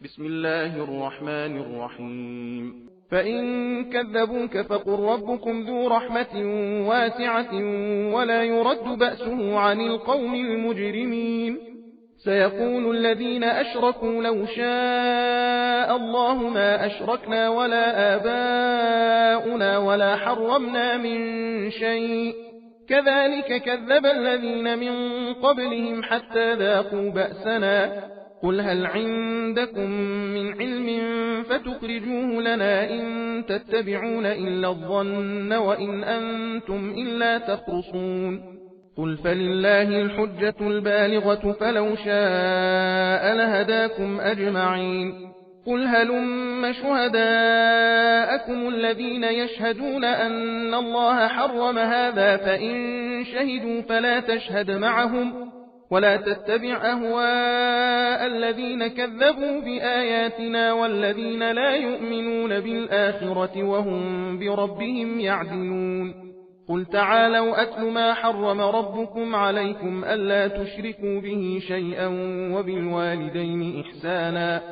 بسم الله الرحمن الرحيم. فإن كذبوك فقل ربكم ذو رحمة واسعة ولا يرد بأسه عن القوم المجرمين. سيقول الذين أشركوا لو شاء الله ما أشركنا ولا آباؤنا ولا حرمنا من شيء كذلك كذب الذين من قبلهم حتى ذاقوا بأسنا. قل هل عندكم من علم فتخرجوه لنا إن تتبعون إلا الظن وإن أنتم إلا تخرصون. قل فلله الحجة البالغة فلو شاء لهداكم أجمعين. قل هلم شهداءكم الذين يشهدون أن الله حرم هذا فإن شهدوا فلا تشهد معهم ولا تتبع أهواء الذين كذبوا بآياتنا والذين لا يؤمنون بالآخرة وهم بربهم يعدلون. قل تعالوا أتل ما حرم ربكم عليكم ألا تشركوا به شيئا وبالوالدين إحسانا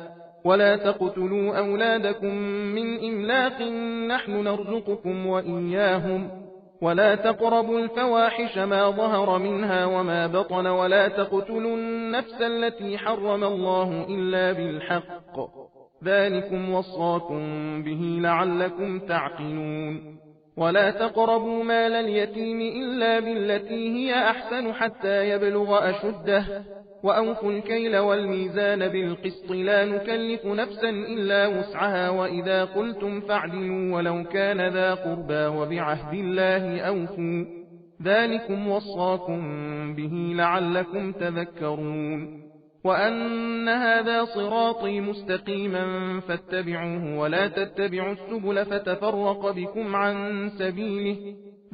ولا تقتلوا أولادكم من إملاق نحن نرزقكم وإياهم ولا تقربوا الفواحش ما ظهر منها وما بطن ولا تقتلوا النفس التي حرم الله إلا بالحق ذلكم وصاكم به لعلكم تعقلون. ولا تقربوا مال اليتيم إلا بالتي هي أحسن حتى يبلغ أشده وأوفوا الكيل والميزان بالقسط لا نكلف نفسا إلا وسعها وإذا قلتم فاعدلوا ولو كان ذا قربى وبعهد الله أوفوا ذلكم وصاكم به لعلكم تذكرون. وأن هذا صراطي مستقيما فاتبعوه ولا تتبعوا السبل فتفرق بكم عن سبيله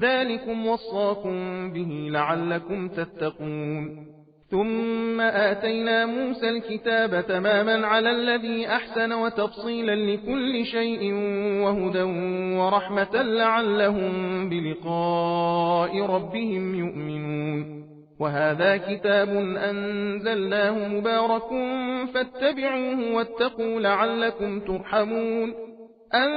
ذلكم وصاكم به لعلكم تتقون. ثم آتينا موسى الكتاب تماما على الذي أحسن وتفصيلا لكل شيء وهدى ورحمة لعلهم بلقاء ربهم يؤمنون. وهذا كتاب أنزلناه مبارك فاتبعوه واتقوا لعلكم ترحمون. أن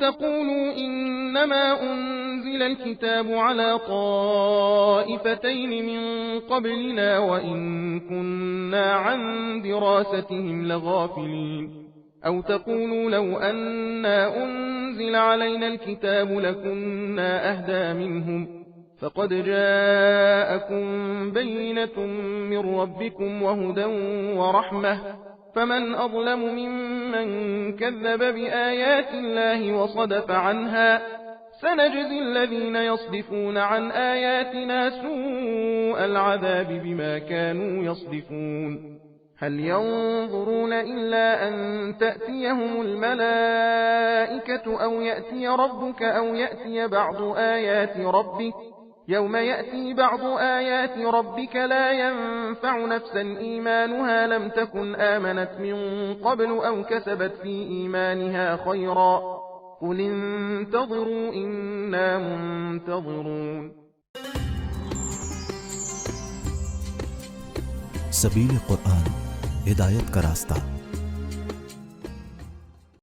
تقولوا إنما أنزل الكتاب على طائفتين من قبلنا وإن كنا عن دراستهم لغافلين. أو تقولوا لو أنا أنزل علينا الكتاب لكنا أهدى منهم فقد جاءكم بينة من ربكم وهدى ورحمة فمن أظلم ممن كذب بآيات الله وصدف عنها سنجزي الذين يصدفون عن آياتنا سوء العذاب بما كانوا يصدفون. هل ينظرون إلا أن تأتيهم الملائكة أو يأتي ربك أو يأتي بعض آيات ربك يوم يأتي بعض آيات ربك لا ينفع نفسا إيمانها لم تكن آمنت من قبل أو كسبت في إيمانها خيرا قل انتظروا إنا منتظرون. सबील कुरान हिदायत का रास्ता।